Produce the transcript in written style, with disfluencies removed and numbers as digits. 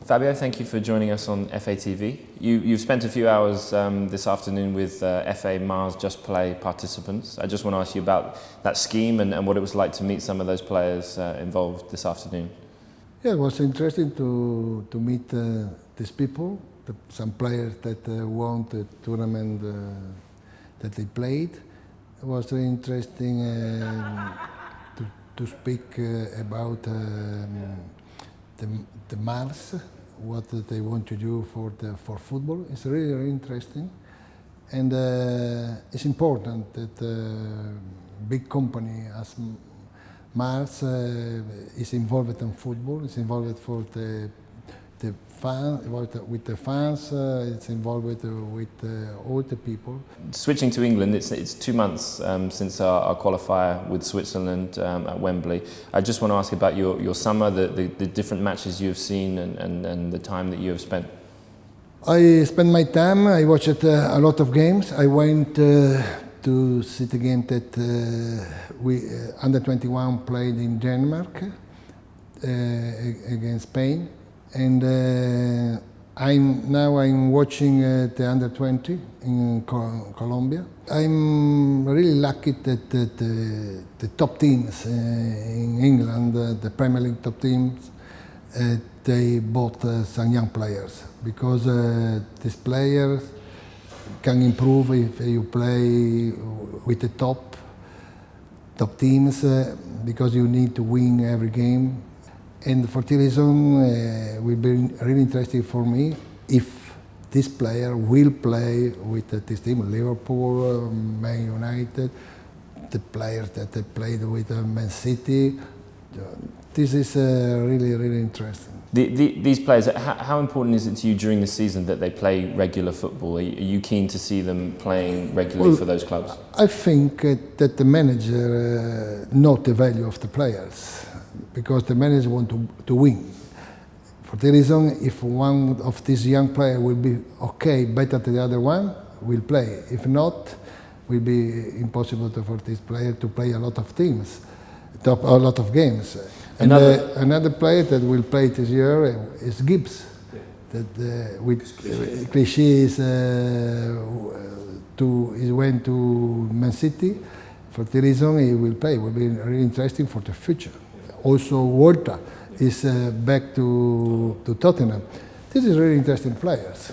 Fabio, thank you for joining us on FATV. You've spent a few hours this afternoon with FA Mars Just Play participants. I just want to ask you about that scheme and what it was like to meet some of those players involved this afternoon. Yeah, it was interesting to meet these people, some players that won the tournament that they played. It was very interesting to speak about the Mars, what they want to do for football. It's really, really interesting, and it's important that big company as Mars is involved in football. It's involved for the fans, with the fans. It's involved with all the people. Switching to England, it's 2 months since our qualifier with Switzerland at Wembley. I just want to ask about your summer, the different matches you have seen and the time that you have spent. I spent my time. I watched a lot of games. I went to see the game that we under 21 played in Denmark against Spain, and I'm watching the under 20 in Colombia. I'm really lucky that the top teams in England, the Premier League top teams, they bought some young players, because these players can improve if you play with the top teams, because you need to win every game. And for this reason, it will be really interesting for me if this player will play with this team, Liverpool, Man United, the players that they played with Man City. This is really, really interesting. These players, how important is it to you during the season that they play regular football? Are you keen to see them playing regularly for those clubs? I think that the manager knows the value of the players, because the manager wants to win. For the reason, if one of these young players will be okay, better than the other one, will play. If not, it will be impossible for this player to play a lot of teams, a lot of games. And another player that will play this year is Gibbs. That with cliches, he went to Man City. For the reason, he will play. It will be really interesting for the future. Also, Walter is back to Tottenham. This is really interesting players.